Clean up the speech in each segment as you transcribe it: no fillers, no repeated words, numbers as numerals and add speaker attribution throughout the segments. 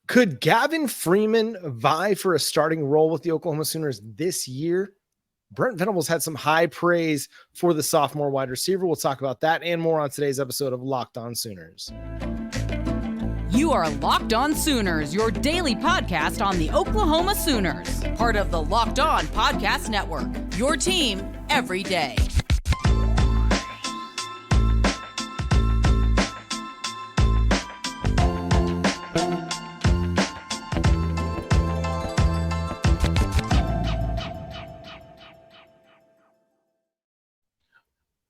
Speaker 1: Could Gavin Freeman vie for a starting role with the Oklahoma Sooners this year? Brent Venables had some high praise for the sophomore wide receiver. We'll talk about that and more on today's episode of Locked On Sooners.
Speaker 2: You are Locked On Sooners, your daily podcast on the Oklahoma Sooners, part of the Locked On Podcast Network, your team every day.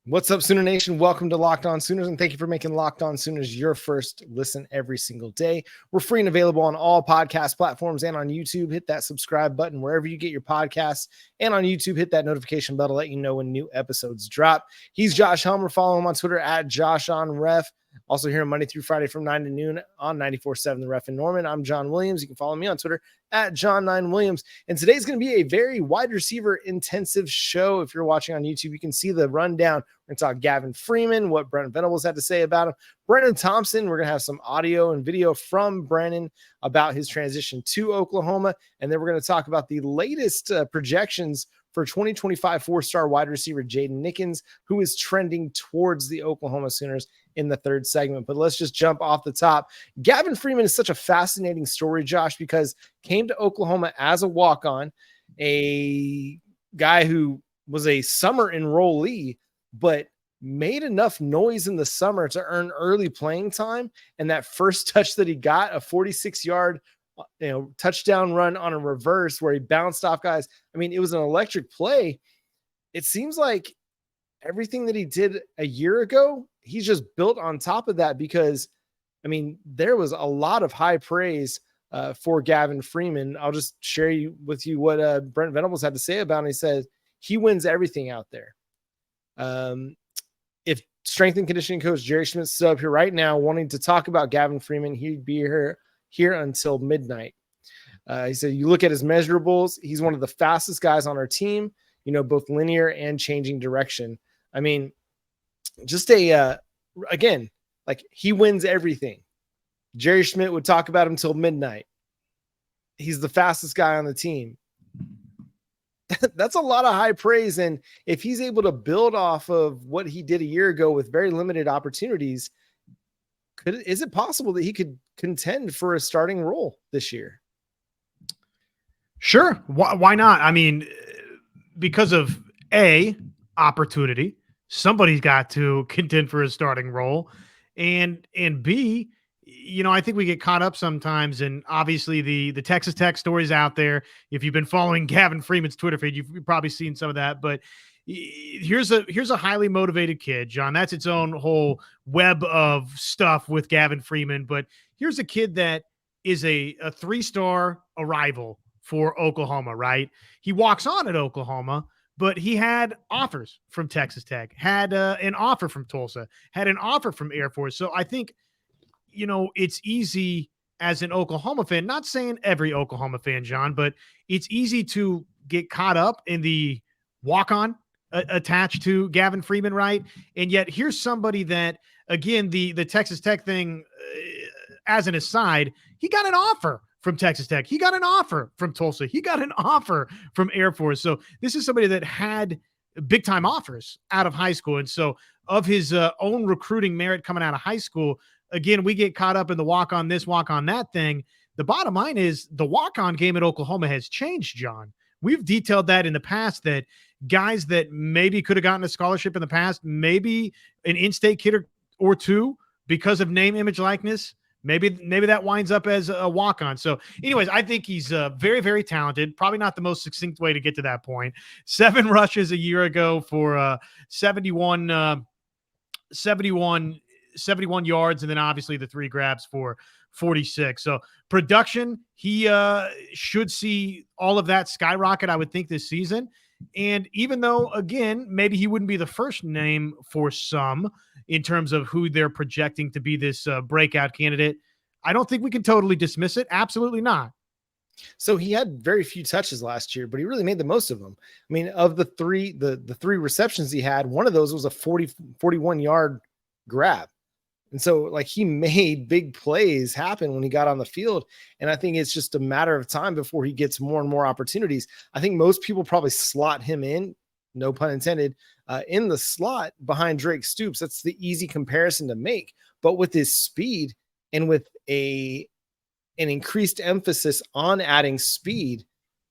Speaker 1: What's up, Sooner Nation? Welcome to Locked On Sooners, and thank you for making Locked On Sooners your first listen every single day. We're free and available on all podcast platforms and on YouTube. Hit that subscribe button wherever you get your podcasts, and on YouTube, hit that notification bell to let you know when new episodes drop. He's Josh Helmer. Follow him on Twitter at JoshOnRef. Also here Monday through Friday from 9 to noon on 94.7 The Ref in Norman. I'm John Williams. You can follow me on Twitter at John9Williams. And today's going to be a very wide receiver intensive show. If you're watching on YouTube, you can see the rundown. We're going to talk Gavin Freeman, what Brent Venables had to say about him. Brenen Thompson, we're going to have some audio and video from Brenen about his transition to Oklahoma. And then we're going to talk about the latest projections for 2025 four-star wide receiver Jaden Nickens, who is trending towards the Oklahoma Sooners in the third segment. But let's just jump off the top. Gavin Freeman is such a fascinating story, Josh, because came to Oklahoma as a walk-on, a guy who was a summer enrollee, but made enough noise in the summer to earn early playing time. And that first touch that he got, a 46-yard touchdown run on a reverse where he bounced off guys. I mean, it was an electric play. It seems like everything that he did a year ago, he's just built on top of that because, I mean, there was a lot of high praise for Gavin Freeman. I'll just share with you what Brent Venables had to say about him. He said he wins everything out there. If strength and conditioning coach Jerry Schmidt stood up here right now wanting to talk about Gavin Freeman, he'd be here until midnight. He said, you look at his measurables, he's one of the fastest guys on our team, both linear and changing direction. I mean, just again, like he wins everything. Jerry Schmidt would talk about him till midnight. He's the fastest guy on the team. That's a lot of high praise. And if he's able to build off of what he did a year ago with very limited opportunities, is it possible that he could contend for a starting role this year?
Speaker 3: Sure. Why not? I mean, because of opportunity, somebody's got to contend for a starting role, and B, I think we get caught up sometimes, and obviously the Texas Tech stories out there. If you've been following Gavin Freeman's Twitter feed, you've probably seen some of that, but here's a highly motivated kid, John. That's its own whole web of stuff with Gavin Freeman. But here's a kid that is a 3-star arrival for Oklahoma, right? He walks on at Oklahoma, but he had offers from Texas Tech, had an offer from Tulsa, had an offer from Air Force. So I think, it's easy as an Oklahoma fan, not saying every Oklahoma fan, John, but it's easy to get caught up in the walk-on attached to Gavin Freeman, right? And yet here's somebody that, again, the Texas Tech thing, as an aside, he got an offer from Texas Tech. He got an offer from Tulsa. He got an offer from Air Force. So this is somebody that had big-time offers out of high school. And so of his own recruiting merit coming out of high school, again, we get caught up in the walk-on this, walk-on that thing. The bottom line is the walk-on game at Oklahoma has changed, John. We've detailed that in the past, that guys that maybe could have gotten a scholarship in the past, maybe an in-state kid or two because of name, image, likeness, maybe that winds up as a walk-on. So anyways, I think he's very, very talented. Probably not the most succinct way to get to that point. 7 rushes a year ago for 71 yards, and then obviously the 3 grabs for 46. So production, he should see all of that skyrocket, I would think, this season. And even though, again, maybe he wouldn't be the first name for some in terms of who they're projecting to be this breakout candidate, I don't think we can totally dismiss it. Absolutely not.
Speaker 1: So he had very few touches last year, but he really made the most of them. I mean, of the 3 receptions he had, one of those was a 41-yard grab. And so like he made big plays happen when he got on the field. And I think it's just a matter of time before he gets more and more opportunities. I think most people probably slot him in, no pun intended, in the slot behind Drake Stoops. That's the easy comparison to make. But with his speed and with an increased emphasis on adding speed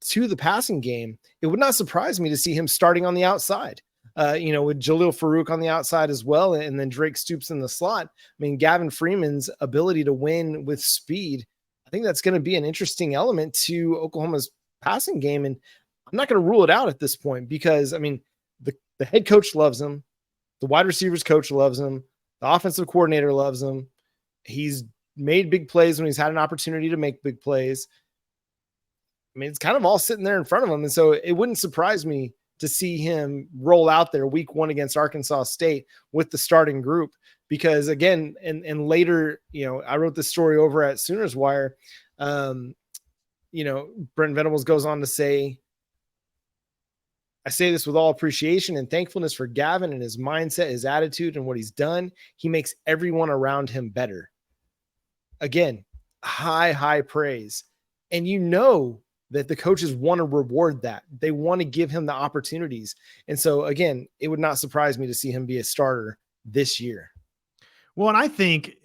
Speaker 1: to the passing game, it would not surprise me to see him starting on the outside. With Jalil Farooq on the outside as well, and then Drake Stoops in the slot. I mean, Gavin Freeman's ability to win with speed, I think that's going to be an interesting element to Oklahoma's passing game. And I'm not going to rule it out at this point because, I mean, the head coach loves him. The wide receivers coach loves him. The offensive coordinator loves him. He's made big plays when he's had an opportunity to make big plays. I mean, it's kind of all sitting there in front of him. And so it wouldn't surprise me to see him roll out there week 1 against Arkansas State with the starting group, because again, and later, I wrote this story over at Sooners Wire. Brent Venables goes on to say, I say this with all appreciation and thankfulness for Gavin and his mindset, his attitude, and what he's done. He makes everyone around him better. Again, high praise. And that the coaches want to reward that. They want to give him the opportunities. And so, again, it would not surprise me to see him be a starter this year.
Speaker 3: Well, and I think,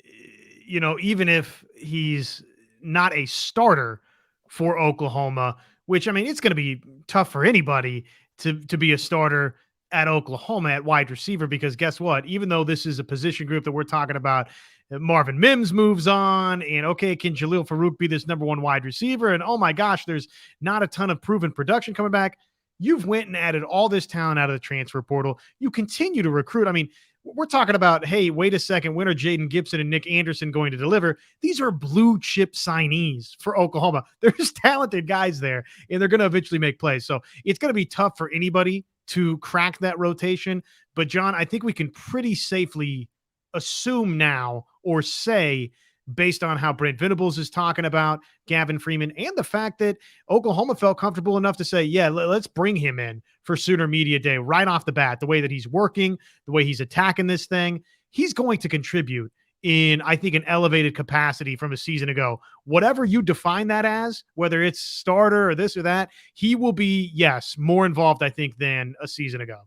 Speaker 3: even if he's not a starter for Oklahoma, which, I mean, it's going to be tough for anybody to be a starter at Oklahoma at wide receiver, because guess what? Even though this is a position group that we're talking about, Marvin Mims moves on, and okay, can Jalil Farooq be this number 1 wide receiver? And oh my gosh, there's not a ton of proven production coming back. You've went and added all this talent out of the transfer portal. You continue to recruit. I mean, we're talking about, hey, wait a second, when are Jaden Gibson and Nick Anderson going to deliver? These are blue chip signees for Oklahoma. There's talented guys there, and they're going to eventually make plays. So it's going to be tough for anybody to crack that rotation. But John, I think we can pretty safely assume now, or say, based on how Brent Venables is talking about Gavin Freeman and the fact that Oklahoma felt comfortable enough to say, yeah, let's bring him in for Sooner Media Day right off the bat, the way that he's working, the way he's attacking this thing, he's going to contribute in, I think, an elevated capacity from a season ago. Whatever you define that as, whether it's starter or this or that, he will be, yes, more involved, I think, than a season ago.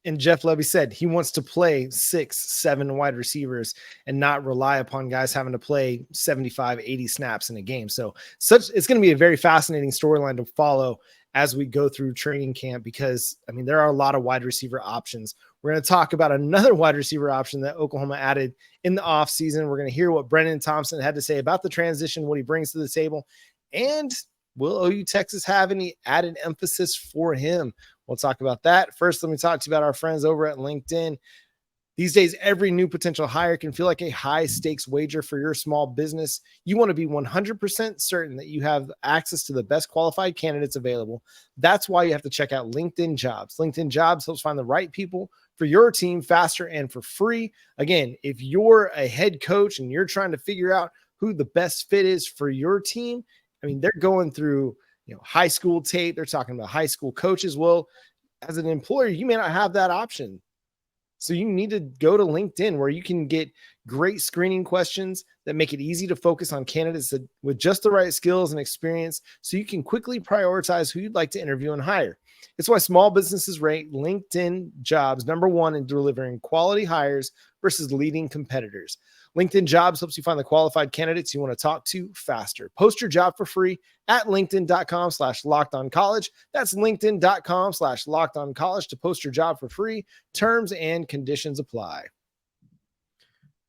Speaker 1: And Jeff Levy said he wants to play 6-7 wide receivers and not rely upon guys having to play 75, 80 snaps in a game. So it's going to be a very fascinating storyline to follow as we go through training camp, because I mean, there are a lot of wide receiver options. We're going to talk about another wide receiver option that Oklahoma added in the offseason. We're going to hear what Brenen Thompson had to say about the transition, what he brings to the table, and will OU Texas have any added emphasis for him? We'll talk about that. First, let me talk to you about our friends over at LinkedIn. These days, every new potential hire can feel like a high-stakes wager for your small business. You want to be 100% certain that you have access to the best qualified candidates available. That's why you have to check out LinkedIn Jobs. LinkedIn Jobs helps find the right people for your team faster and for free. Again, if you're a head coach and you're trying to figure out who the best fit is for your team, I mean, they're going through high school tape. They're talking about high school coaches. Well, as an employer, you may not have that option. So you need to go to LinkedIn, where you can get great screening questions that make it easy to focus on candidates with just the right skills and experience, so you can quickly prioritize who you'd like to interview and hire. It's why small businesses rate LinkedIn Jobs number 1 in delivering quality hires versus leading competitors. LinkedIn Jobs helps you find the qualified candidates you want to talk to faster. Post your job for free at linkedin.com/lockedoncollege. That's linkedin.com/lockedoncollege to post your job for free. Terms and conditions apply.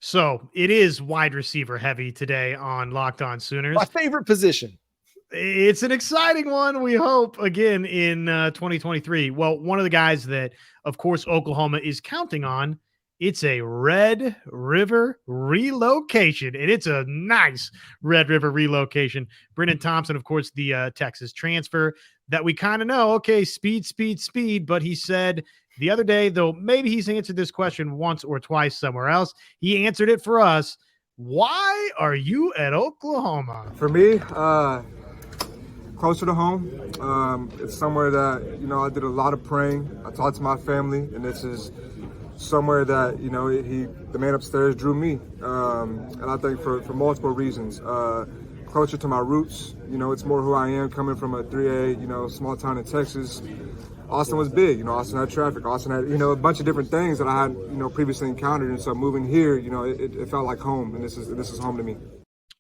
Speaker 3: So it is wide receiver heavy today on Locked On Sooners.
Speaker 1: My favorite position.
Speaker 3: It's an exciting one, we hope, again in 2023. Well, one of the guys that, of course, Oklahoma is counting on, it's a Red River relocation, and it's a nice Red River relocation. Brenen Thompson, of course, the Texas transfer that we kind of know, okay, speed, but he said the other day, though maybe he's answered this question once or twice somewhere else, he answered it for us. Why are you at Oklahoma?
Speaker 4: For me, closer to home. It's somewhere that, I did a lot of praying. I talked to my family, and this is somewhere that, you know, the man upstairs drew me. And I think for multiple reasons. Closer to my roots, you know, it's more who I am coming from a 3A, you know, small town in Texas. Austin was big, you know, Austin had traffic, Austin had, you know, a bunch of different things that I had, you know, previously encountered. And so moving here, you know, it felt like home, and this is home to me.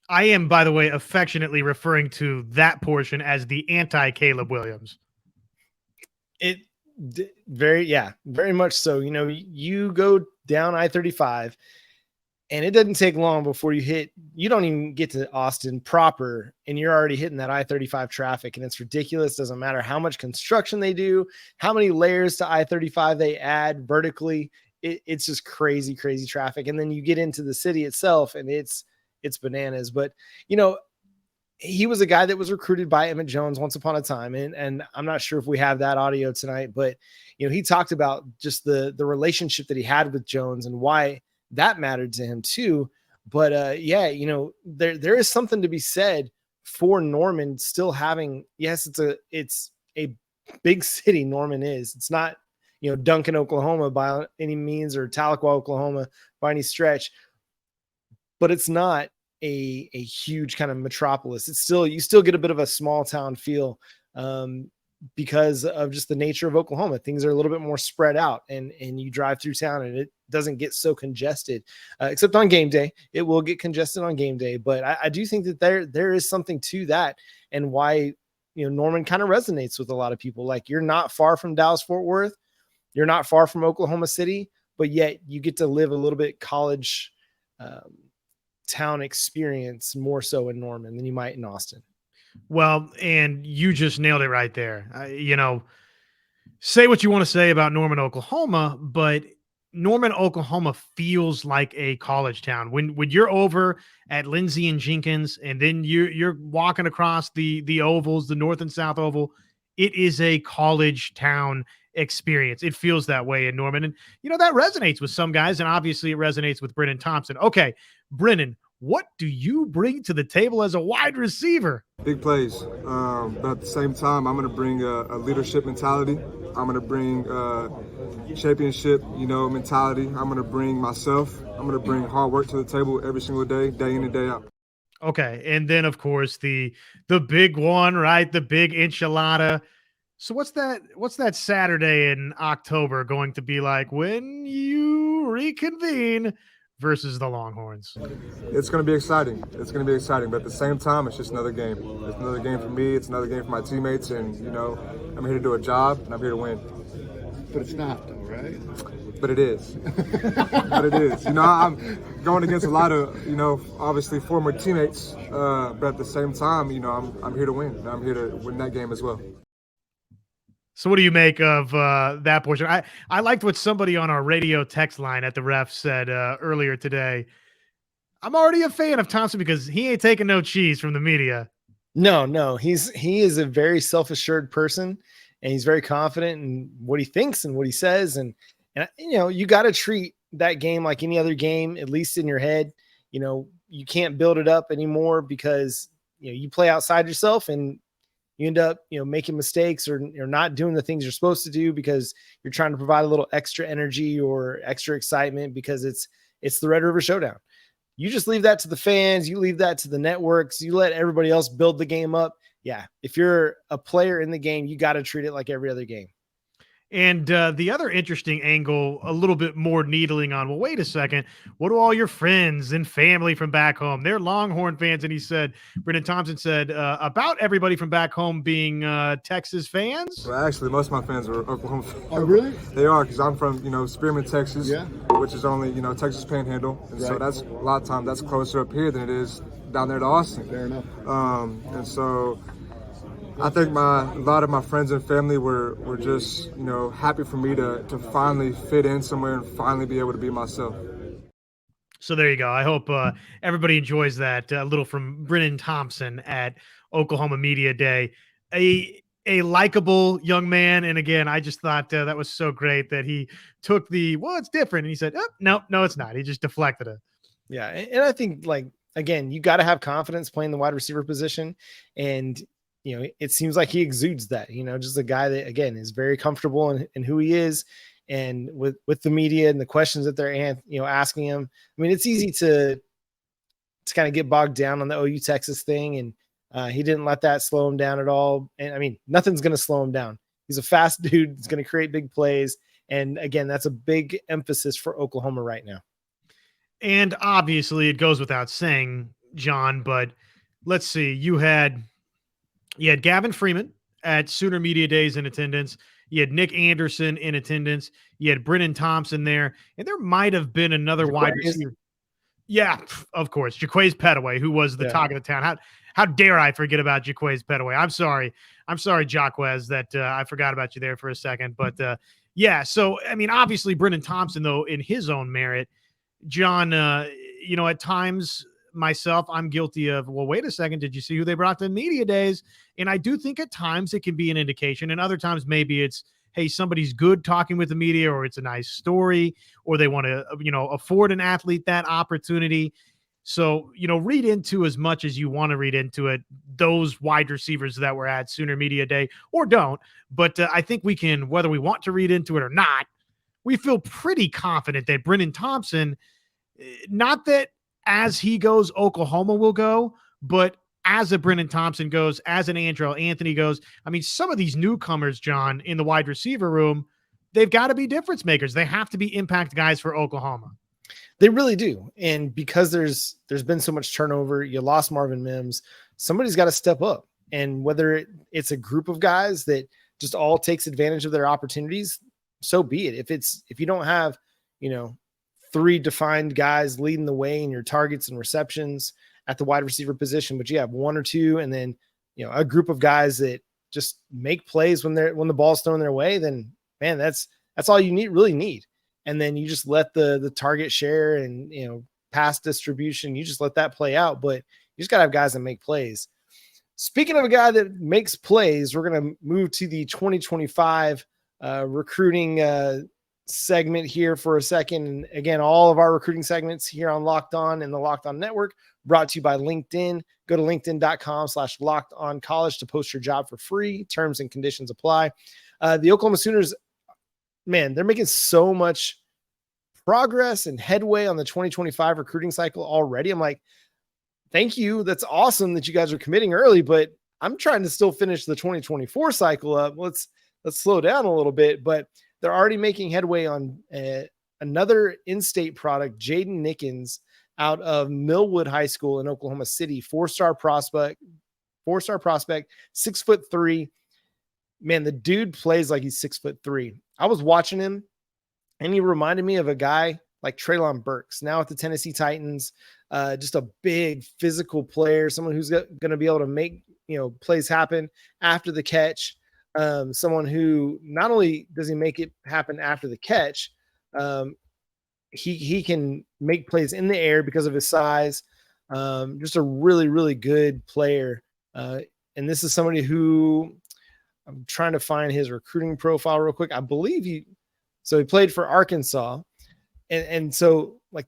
Speaker 3: I am, by the way, affectionately referring to that portion as the anti-Caleb Williams.
Speaker 1: Very much so. You know, you go down I-35 and it doesn't take long before you don't even get to Austin proper and you're already hitting that I-35 traffic, and it's ridiculous. Doesn't matter how much construction they do, how many layers to I-35 they add vertically. It's just crazy traffic. And then you get into the city itself and it's bananas. But, you know, he was a guy that was recruited by Emmett Jones once upon a time. And I'm not sure if we have that audio tonight, but, you know, he talked about just the relationship that he had with Jones and why that mattered to him too. But yeah, you know, there is something to be said for Norman still having, yes, it's a big city. Norman is, it's not, you know, Duncan, Oklahoma by any means, or Tahlequah, Oklahoma by any stretch, but it's not a huge kind of metropolis. It's still, you still get a bit of a small town feel because of just the nature of Oklahoma. Things are a little bit more spread out, and you drive through town and it doesn't get so congested, except on game day. It will get congested on game day, but I do think that there is something to that, and why, you know, Norman kind of resonates with a lot of people. Like, you're not far from Dallas Fort Worth, you're not far from Oklahoma City, but yet you get to live a little bit college town experience more so in Norman than you might in Austin.
Speaker 3: Well, and you just nailed it right there. You know, say what you want to say about Norman, Oklahoma, but Norman, Oklahoma feels like a college town. When you're over at Lindsay and Jenkins, and then you're walking across the ovals, the North and South Oval, it is a college town experience. It feels that way in Norman. And, you know, that resonates with some guys, and obviously it resonates with Brenen Thompson. Okay, Brenen, what do you bring to the table as a wide receiver?
Speaker 4: Big plays, but at the same time, I'm going to bring a leadership mentality. I'm going to bring championship, you know, mentality. I'm going to bring myself. I'm going to bring hard work to the table every single day, day in and day out.
Speaker 3: Okay, and then of course the big one, right? The big enchilada. So what's that Saturday in October going to be like when you reconvene versus the Longhorns?
Speaker 4: It's going to be exciting. It's going to be exciting, but at the same time, it's just another game. It's another game for me. It's another game for my teammates, and, you know, I'm here to do a job, and I'm here to win.
Speaker 5: But it's not, though, right?
Speaker 4: But it is. But it is. You know, I'm going against a lot of, you know, obviously former teammates, but at the same time, you know, I'm here to win. And I'm here to win that game as well.
Speaker 3: So what do you make of that portion? I liked what somebody on our radio text line at the Ref said earlier today. I'm already a fan of Thompson because he ain't taking no cheese from the media.
Speaker 1: No, he is a very self-assured person, and he's very confident in what he thinks and what he says. And you know, you got to treat that game like any other game, at least in your head. You know, you can't build it up anymore because, you know, you play outside yourself and you end up, you know, making mistakes or not doing the things you're supposed to do because you're trying to provide a little extra energy or extra excitement because it's the Red River Showdown. You just leave that to the fans. You leave that to the networks. You let everybody else build the game up. Yeah. If you're a player in the game, you got to treat it like every other game.
Speaker 3: And the other interesting angle, a little bit more needling on, well, wait a second. What do all your friends and family from back home? They're Longhorn fans. And he said, Brenen Thompson said about everybody from back home being Texas fans.
Speaker 4: Well, actually, most of my fans are Oklahoma fans.
Speaker 5: Oh, really?
Speaker 4: They are, because I'm from, you know, Spearman, Texas,
Speaker 5: yeah,
Speaker 4: which is only, you know, Texas Panhandle. And
Speaker 5: right.
Speaker 4: So that's a lot of time that's closer up here than it is down there to Austin.
Speaker 5: Fair enough.
Speaker 4: And so I think a lot of my friends and family were just, you know, happy for me to finally fit in somewhere and finally be able to be myself.
Speaker 3: So there you go. I hope everybody enjoys that little from Brenen Thompson at Oklahoma Media Day. A likable young man. And again, I just thought that was so great that he took it's different. And he said, oh, no, it's not. He just deflected it.
Speaker 1: Yeah. And I think, like, again, you got to have confidence playing the wide receiver position. And, you know, it seems like he exudes that, you know, just a guy that, again, is very comfortable in who he is. and with the media and the questions that they're asking him. I mean, it's easy to kind of get bogged down on the OU Texas thing, and he didn't let that slow him down at all. And I mean, nothing's going to slow him down. He's a fast dude. He's going to create big plays. And again, that's a big emphasis for Oklahoma right now.
Speaker 3: And obviously it goes without saying, John, but let's see. You had Gavin Freeman at Sooner Media Days in attendance. You had Nick Anderson in attendance. You had Brenen Thompson there. And there might have been another wide receiver. Yeah, of course. Jaquays Petaway, who was the talk of the town. How dare I forget about Jaquays Petaway? I'm sorry, Jaquez, that I forgot about you there for a second. But so, I mean, obviously, Brenen Thompson, though, in his own merit, John, at times myself, I'm guilty of, well, wait a second, did you see who they brought to media days? And I do think at times it can be an indication, and other times maybe it's, hey, somebody's good talking with the media, or it's a nice story, or they want to, afford an athlete that opportunity. So, read into as much as you want to read into it, those wide receivers that were at Sooner Media Day, or don't. But I think we can, whether we want to read into it or not, we feel pretty confident that Brenen Thompson, not that as he goes, Oklahoma will go, but as a Brenen Thompson goes, as an Andrell Anthony goes, I mean, some of these newcomers, John, in the wide receiver room, they've got to be difference makers. They have to be impact guys for Oklahoma.
Speaker 1: They really do. And because there's been so much turnover, you lost Marvin Mims, somebody's got to step up. And whether it's a group of guys that just all takes advantage of their opportunities, so be it. If you don't have, 3 defined guys leading the way in your targets and receptions at the wide receiver position, but you have 1 or 2, and then, a group of guys that just make plays when the ball's thrown their way, then man, that's all you really need. And then you just let the target share and, pass distribution, you just let that play out, but you just got to have guys that make plays. Speaking of a guy that makes plays, we're going to move to the 2025 recruiting segment here for a second. And again, all of our recruiting segments here on Locked On and the Locked On Network brought to you by LinkedIn. Go to linkedin.com/lockedoncollege to post your job for free. Terms and conditions apply. The Oklahoma Sooners, man, they're making so much progress and headway on the 2025 recruiting cycle already. I'm like, thank you. That's awesome that you guys are committing early, but I'm trying to still finish the 2024 cycle up. Let's slow down a little bit, but they're already making headway on another in-state product, Jaden Nickens, out of Millwood High School in Oklahoma City, four-star prospect, 6'3". Man, the dude plays like he's 6'3". I was watching him, and he reminded me of a guy like Treylon Burks, now at the Tennessee Titans. Just a big physical player, someone who's going to be able to make plays happen after the catch. Someone who not only does he make it happen after the catch, he can make plays in the air because of his size. Just a really, really good player. And this is somebody who I'm trying to find his recruiting profile real quick. I believe he played for Arkansas. And so like,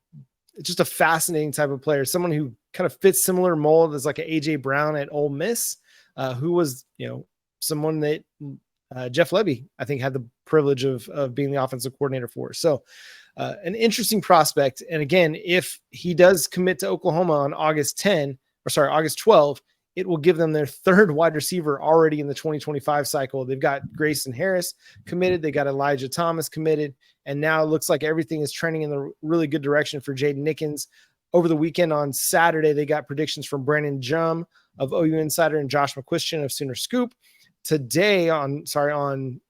Speaker 1: it's just a fascinating type of player, someone who kind of fits similar mold as like an AJ Brown at Ole Miss, who was, someone that Jeff Lebby, I think, had the privilege of being the offensive coordinator for. So an interesting prospect. And again, if he does commit to Oklahoma on August 12, it will give them their 3rd wide receiver already in the 2025 cycle. They've got Grayson Harris committed. They got Elijah Thomas committed. And now it looks like everything is trending in the really good direction for Jaden Nickens. Over the weekend on Saturday, they got predictions from Brandon Jum of OU Insider and Josh McQuistion of Sooner Scoop. Today on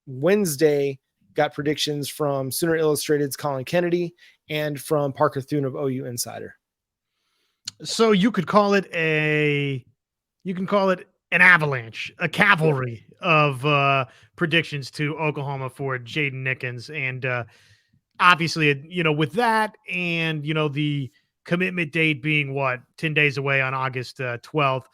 Speaker 1: Wednesday, got predictions from Sooner Illustrated's Colin Kennedy and from Parker Thune of OU Insider.
Speaker 3: So you could call it an avalanche, a cavalry of predictions to Oklahoma for Jaden Nickens. And obviously, with that and, the commitment date being 10 days away on August 12th,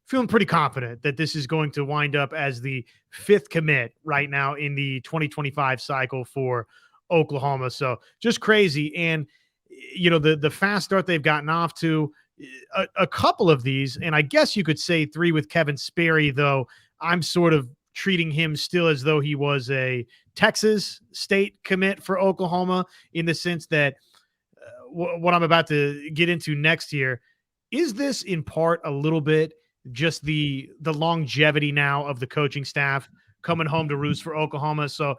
Speaker 3: feeling pretty confident that this is going to wind up as the 5th commit right now in the 2025 cycle for Oklahoma. So just crazy. And, the fast start they've gotten off to, a couple of these, and I guess you could say 3 with Kevin Sperry, though I'm sort of treating him still as though he was a Texas State commit for Oklahoma, in the sense that what I'm about to get into next year, is this in part a little bit just the longevity now of the coaching staff coming home to roost for Oklahoma? So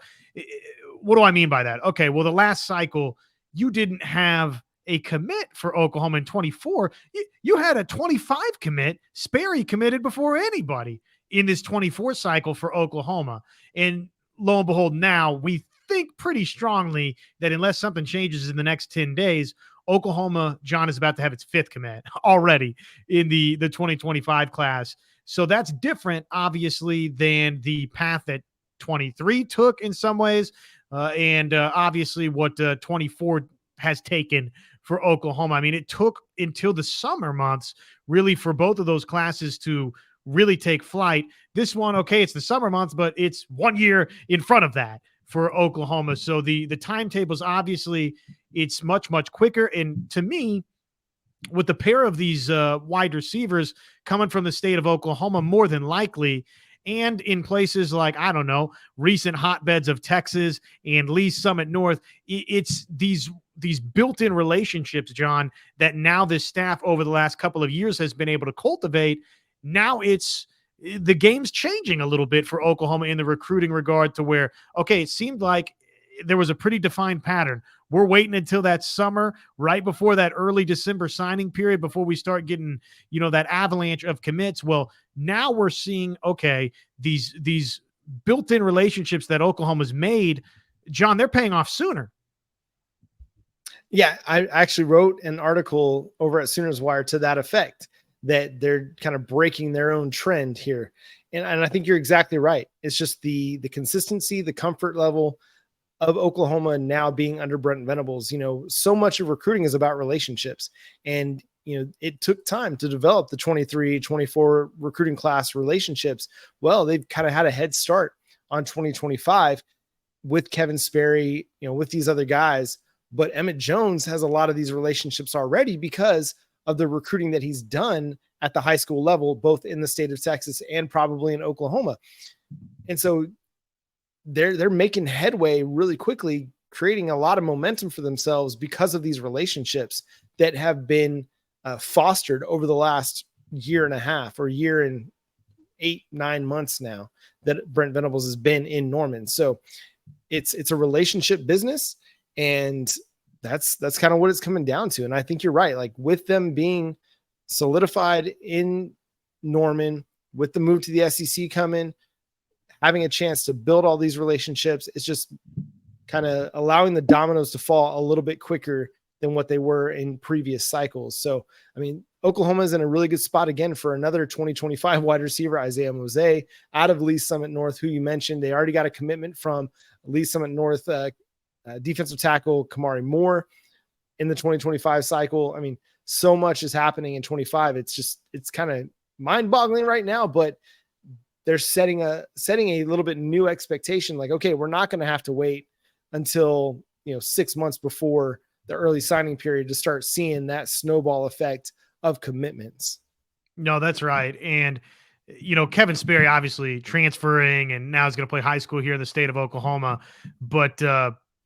Speaker 3: what do I mean by that? Okay, well, the last cycle, you didn't have a commit for Oklahoma in 24. You had a 25 commit. Sperry committed before anybody in this 24 cycle for Oklahoma. And lo and behold, now we think pretty strongly that unless something changes in the next 10 days, Oklahoma, John, is about to have its 5th commit already in the 2025 class. So that's different, obviously, than the path that 23 took in some ways, and obviously what 24 has taken for Oklahoma. I mean, it took until the summer months really for both of those classes to really take flight. This one, okay, it's the summer months, but it's 1 year in front of that for Oklahoma. So the timetables, obviously, it's much, much quicker. And to me, with the pair of these wide receivers coming from the state of Oklahoma, more than likely, and in places like, I don't know, recent hotbeds of Texas and Lee's Summit North, it's these built-in relationships, John, that now this staff over the last couple of years has been able to cultivate. Now the game's changing a little bit for Oklahoma in the recruiting regard, to where, okay, it seemed like there was a pretty defined pattern. We're waiting until that summer, right before that early December signing period, before we start getting, that avalanche of commits. Well, now we're seeing, okay, these built-in relationships that Oklahoma's made, John, they're paying off sooner.
Speaker 1: Yeah, I actually wrote an article over at Sooners Wire to that effect, that they're kind of breaking their own trend here. And I think you're exactly right. It's just the consistency, the comfort level of Oklahoma now being under Brent Venables. So much of recruiting is about relationships. And, it took time to develop the 23, 24 recruiting class relationships. Well, they've kind of had a head start on 2025 with Kevin Sperry, with these other guys. But Emmett Jones has a lot of these relationships already because of the recruiting that he's done at the high school level, both in the state of Texas and probably in Oklahoma. And so they're making headway really quickly, creating a lot of momentum for themselves because of these relationships that have been fostered over the last year and a half, or year and 8-9 months now that Brent Venables has been in Norman. So it's a relationship business, and that's kind of what it's coming down to. And I think you're right. Like, with them being solidified in Norman, with the move to the SEC coming, having a chance to build all these relationships, it's just kind of allowing the dominoes to fall a little bit quicker than what they were in previous cycles. So, I mean, Oklahoma is in a really good spot again for another 2025 wide receiver, Isaiah Mose, out of Lee's Summit North, who you mentioned. They already got a commitment from Lee's Summit North defensive tackle Kamari Moore in the 2025 cycle. I mean, so much is happening in 25. It's kind of mind-boggling right now, but they're setting a little bit new expectation. Like, okay, we're not going to have to wait until 6 months before the early signing period to start seeing that snowball effect of commitments.
Speaker 3: No, that's right. And Kevin Sperry obviously transferring, and now is going to play high school here in the state of Oklahoma. But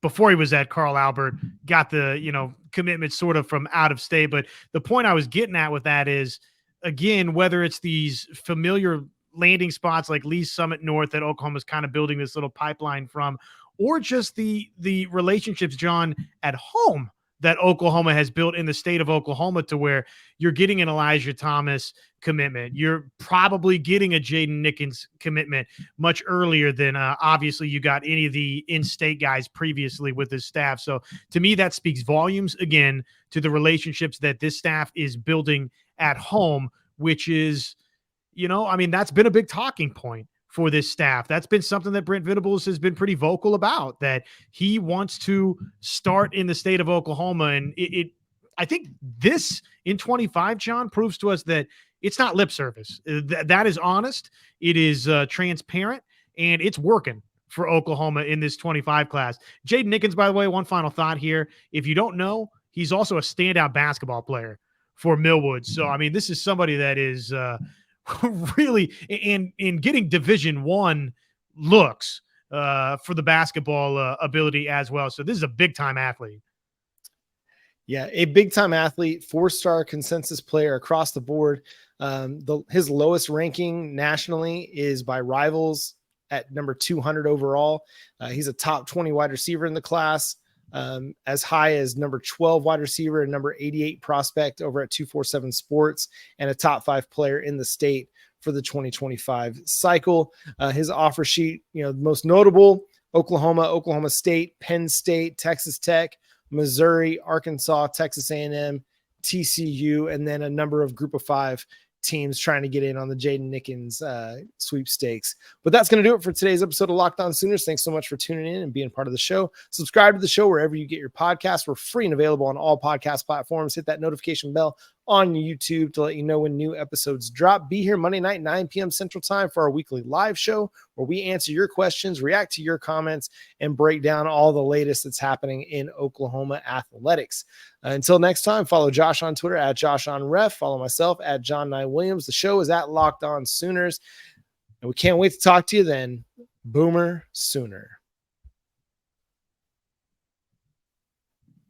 Speaker 3: before he was at Carl Albert, got the commitment sort of from out of state. But the point I was getting at with that is, again, whether it's these familiar landing spots like Lee's Summit North that Oklahoma's kind of building this little pipeline from, or just the relationships, John, at home that Oklahoma has built in the state of Oklahoma, to where you're getting an Elijah Thomas commitment. You're probably getting a Jaden Nickens commitment much earlier than obviously you got any of the in-state guys previously with this staff. So to me, that speaks volumes, again, to the relationships that this staff is building at home, which is, that's been a big talking point for this staff. That's been something that Brent Venables has been pretty vocal about, that he wants to start in the state of Oklahoma. And I think this in 25, John, proves to us that it's not lip service. That is honest. It is transparent, and it's working for Oklahoma in this 25 class. Jaden Nickens, by the way, one final thought here. If you don't know, he's also a standout basketball player for Millwood. So, this is somebody that is really in getting Division I looks for the basketball ability as well. So this is a big-time athlete.
Speaker 1: Yeah, a big-time athlete, 4-star consensus player across the board. His lowest ranking nationally is by Rivals at number 200 overall. He's a top 20 wide receiver in the class, as high as number 12 wide receiver and number 88 prospect over at 247 Sports, and a top 5 player in the state for the 2025 cycle. His offer sheet, most notable: Oklahoma State, Penn State, Texas Tech, Missouri, Arkansas, Texas A&M, TCU, and then a number of Group of 5 teams trying to get in on the Jaden Nickens sweepstakes. But that's going to do it for today's episode of Locked On Sooners. Thanks so much for tuning in and being part of the show. Subscribe to the show wherever you get your podcasts. We're free and available on all podcast platforms. Hit that notification bell on YouTube to let you know when new episodes drop. Be here Monday night, 9 p.m. Central Time for our weekly live show where we answer your questions, react to your comments, and break down all the latest that's happening in Oklahoma athletics. Until next time, follow Josh on Twitter at JoshOnRef. Follow myself at John Nye Williams. The show is at Locked On Sooners. And we can't wait to talk to you then. Boomer Sooner.